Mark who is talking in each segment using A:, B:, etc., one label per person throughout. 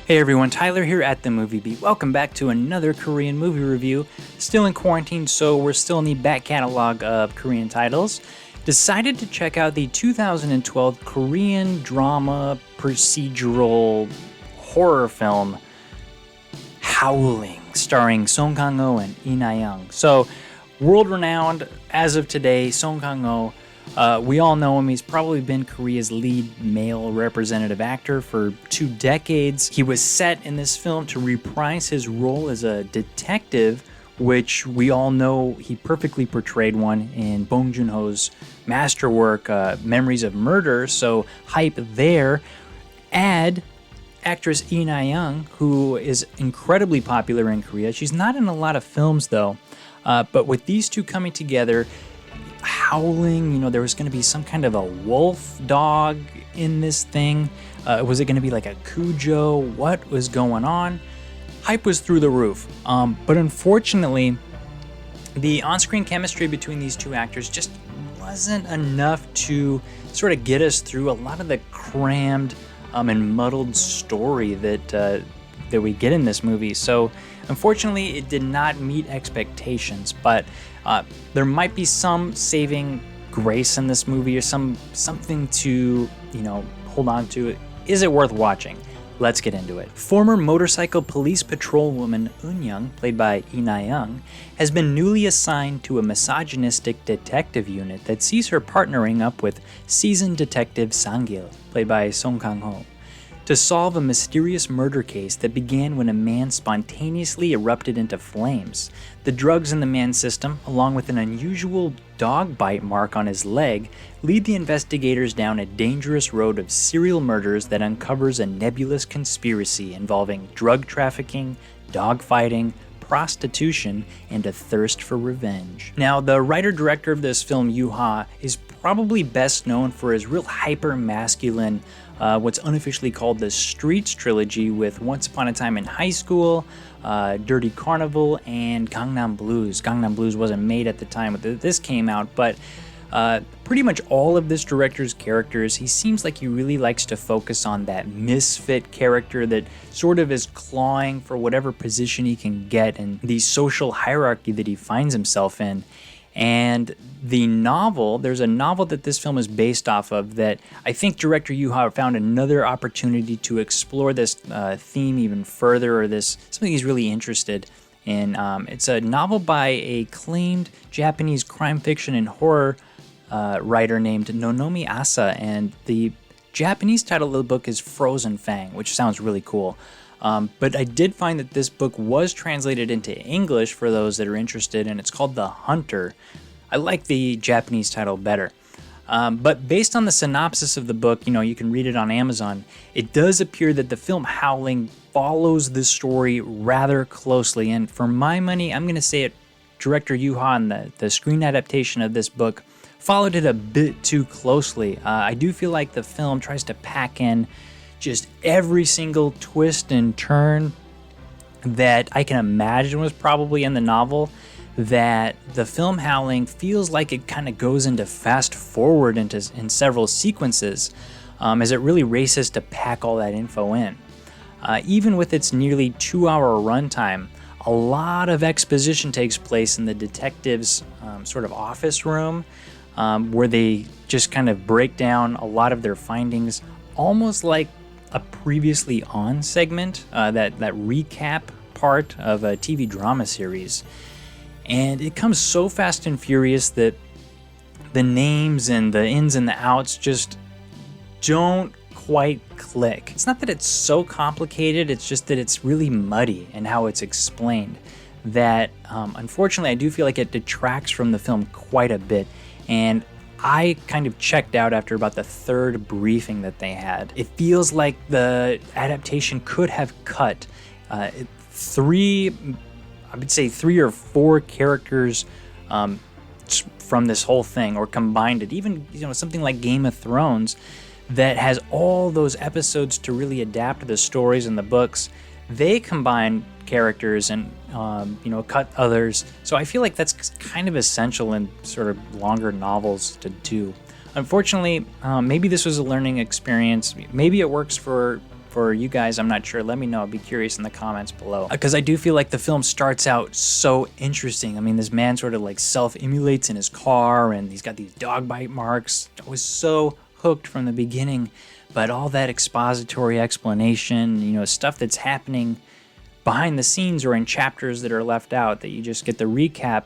A: Hey everyone, Tyler here at The Movie Beat. Welcome back to another Korean movie review. Still in quarantine, so we're still in the back catalog of Korean titles. Decided to check out the 2012 Korean drama procedural horror film Howling, starring Song Kang-ho and Lee Na-young. So, world-renowned as of today, Song Kang-ho. We all know him. He's probably been Korea's lead male representative actor for 2 decades. He was set in this film to reprise his role as a detective, which we all know he perfectly portrayed one in Bong Joon-ho's masterwork, Memories of Murder. So hype there. Add actress Lee Na-young, who is incredibly popular in Korea. She's not in a lot of films though, but with these two coming together, Howling, there was going to be some kind of a wolf dog in this thing. Was it going to be like a Cujo? What was going on? Hype was through the roof. But unfortunately, the on-screen chemistry between these two actors just wasn't enough to sort of get us through a lot of the crammed and muddled story that we get in this movie. So unfortunately, it did not meet expectations, but there might be some saving grace in this movie or something to, hold on to. Is it worth watching? Let's get into it. Former motorcycle police patrolwoman Eun-young, played by Lee Na-young, has been newly assigned to a misogynistic detective unit that sees her partnering up with seasoned detective Sang-gil, played by Song Kang-ho, to solve a mysterious murder case that began when a man spontaneously erupted into flames. The drugs in the man's system, along with an unusual dog bite mark on his leg, lead the investigators down a dangerous road of serial murders that uncovers a nebulous conspiracy involving drug trafficking, dogfighting, prostitution, and a thirst for revenge. Now, the writer-director of this film, YOO Ha, is probably best known for his real hyper-masculine, what's unofficially called the Streets trilogy, with Once Upon a Time in High School, Dirty Carnival, and Gangnam Blues. Gangnam Blues wasn't made at the time that this came out, but pretty much all of this director's characters, he seems like he really likes to focus on that misfit character that sort of is clawing for whatever position he can get in the social hierarchy that he finds himself in. And there's a novel that this film is based off of that I think director YOO Ha found another opportunity to explore this theme even further, or something he's really interested in. It's a novel by a acclaimed Japanese crime fiction and horror writer named Nonomi Asa, and the Japanese title of the book is Frozen Fang, which sounds really cool. But I did find that this book was translated into English for those that are interested, and it's called The Hunter. I like the Japanese title better. But based on the synopsis of the book, you can read it on Amazon, it does appear that the film Howling follows this story rather closely. And for my money, I'm going to say it, director YOO Ha and the screen adaptation of this book followed it a bit too closely. I do feel like the film tries to pack in just every single twist and turn that I can imagine was probably in the novel, that the film Howling feels like it kind of goes into fast forward in several sequences, as it really races to pack all that info in. Even with its nearly 2-hour runtime, a lot of exposition takes place in the detective's sort of office room, where they just kind of break down a lot of their findings, almost like a previously on segment, that recap part of a TV drama series. And it comes so fast and furious that the names and the ins and the outs just don't quite click. It's not that it's so complicated, it's just that it's really muddy in how it's explained, that unfortunately I do feel like it detracts from the film quite a bit. And I kind of checked out after about the 3rd briefing that they had. It feels like the adaptation could have cut 3 or 4 characters from this whole thing, or combined it. Even something like Game of Thrones that has all those episodes to really adapt to the stories in the books. They combine characters and cut others. So I feel like that's kind of essential in sort of longer novels to do. Unfortunately, maybe this was a learning experience. Maybe it works for for you guys, I'm not sure. Let me know. I'd be curious in the comments below. Because I do feel like the film starts out so interesting. I mean, this man sort of like self-immolates in his car, and he's got these dog bite marks. I was so hooked from the beginning. But all that expository explanation, you know, stuff that's happening behind the scenes or in chapters that are left out that you just get the recap,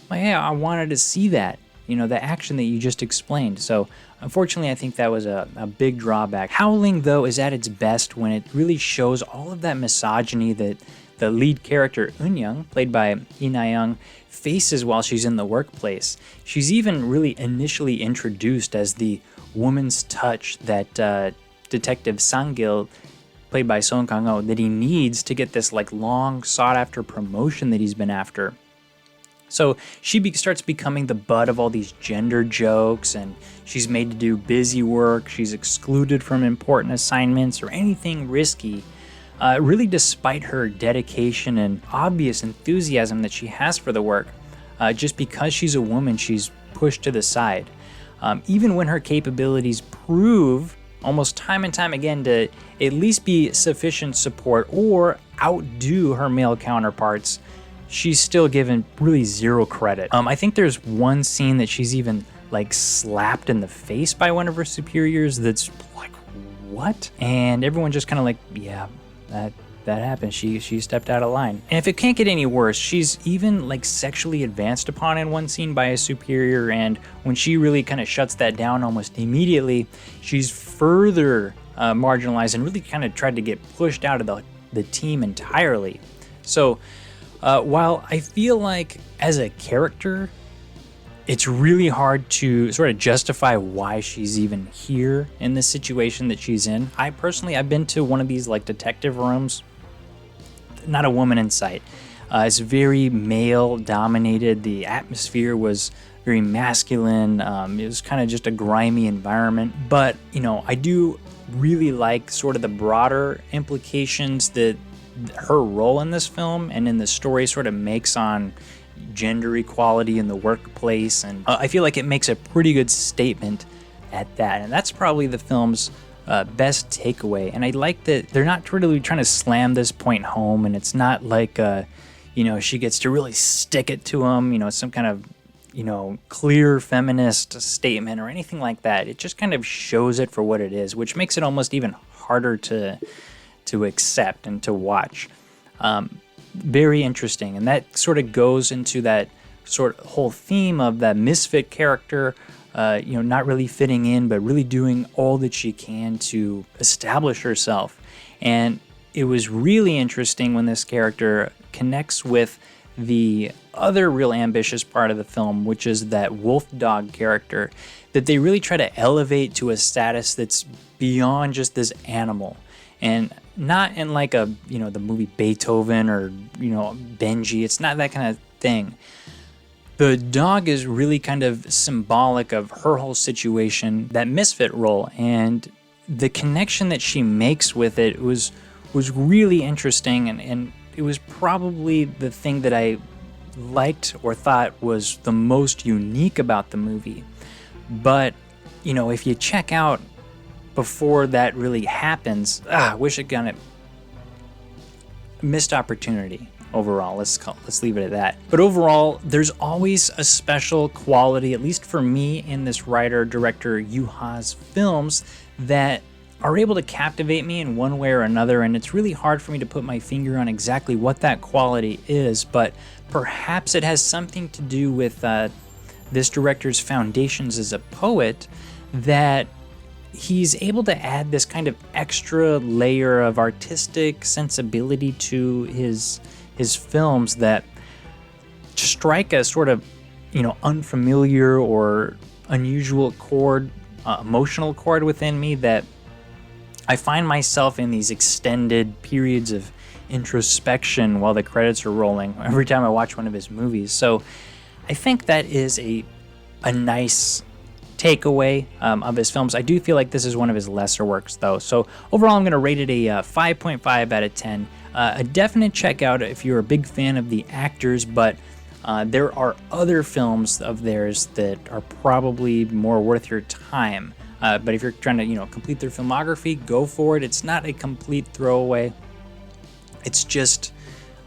A: like, hey, I wanted to see that, you know, the action that you just explained. So unfortunately, I think that was a big drawback. Howling, though, is at its best when it really shows all of that misogyny that the lead character, Eun-young, played by Lee Na-young, faces while she's in the workplace. She's even really initially introduced as the woman's touch that Detective Sang-gil, played by Song Kang-ho, that he needs to get this like long sought after promotion that he's been after. So she starts becoming the butt of all these gender jokes, and she's made to do busy work. She's excluded from important assignments or anything risky. Really, despite her dedication and obvious enthusiasm that she has for the work, just because she's a woman, she's pushed to the side. Even when her capabilities prove almost time and time again to at least be sufficient support or outdo her male counterparts, she's still given really zero credit. I think there's one scene that she's even like slapped in the face by one of her superiors that's like, what? And everyone just kind of like, yeah, that happened. She stepped out of line. And if it can't get any worse, she's even like sexually advanced upon in one scene by a superior, and when she really kind of shuts that down almost immediately, she's further marginalized and really kind of tried to get pushed out of the team entirely. So while I feel like as a character, it's really hard to sort of justify why she's even here in this situation that she's in. I've been to one of these like detective rooms, not a woman in sight. It's very male dominated. The atmosphere was very masculine. It was kind of just a grimy environment. But, you know, I do really like sort of the broader implications that her role in this film and in the story sort of makes on gender equality in the workplace. And I feel like it makes a pretty good statement at that. And that's probably the film's best takeaway. And I like that they're not really trying to slam this point home, and it's not like you know, she gets to really stick it to him, you know, some kind of, you know, clear feminist statement or anything like that. It just kind of shows it for what it is, which makes it almost even harder to accept and to watch. Very interesting, and that sort of goes into that sort of whole theme of that misfit character, you know, not really fitting in, but really doing all that she can to establish herself. And it was really interesting when this character connects with the other real ambitious part of the film, which is that wolf dog character, that they really try to elevate to a status that's beyond just this animal. And not in like a, you know, the movie Beethoven or, you know, Benji. It's not that kind of thing. The dog is really kind of symbolic of her whole situation, that misfit role, and the connection that she makes with it was really interesting, and it was probably the thing that I liked or thought was the most unique about the movie. But, you know, if you check out before that really happens, I wish it got it. Missed opportunity overall. Let's leave it at that. But overall, there's always a special quality, at least for me, in this writer-director YOO HA's films that are able to captivate me in one way or another, and it's really hard for me to put my finger on exactly what that quality is, but perhaps it has something to do with this director's foundations as a poet, that he's able to add this kind of extra layer of artistic sensibility to his films that strike a sort of, you know, unfamiliar or unusual chord, emotional chord within me, that I find myself in these extended periods of introspection while the credits are rolling every time I watch one of his movies. So I think that is a nice takeaway of his films. I do feel like this is one of his lesser works, though. So overall, I'm going to rate it a 5.5 out of 10. A definite check out if you're a big fan of the actors, but there are other films of theirs that are probably more worth your time. But if you're trying to, complete their filmography, go for it. It's not a complete throwaway. It's just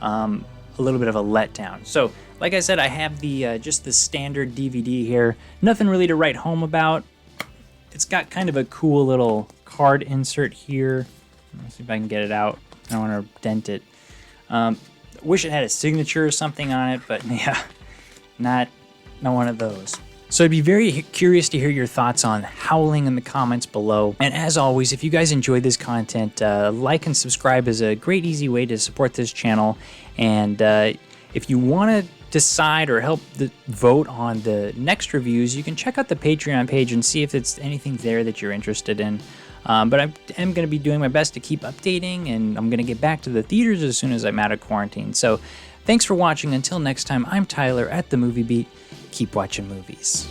A: a little bit of a letdown. So, like I said, I have the just the standard DVD here. Nothing really to write home about. It's got kind of a cool little card insert here. Let's see if I can get it out. I don't want to dent it. Wish it had a signature or something on it, but yeah, not one of those. So I'd be very curious to hear your thoughts on Howling in the comments below. And as always, if you guys enjoy this content, like and subscribe is a great easy way to support this channel. And if you want to decide or help vote on the next reviews, you can check out the Patreon page and see if it's anything there that you're interested in. But I am going to be doing my best to keep updating, and I'm going to get back to the theaters as soon as I'm out of quarantine. So thanks for watching. Until next time, I'm Tyler at The Movie Beat. Keep watching movies.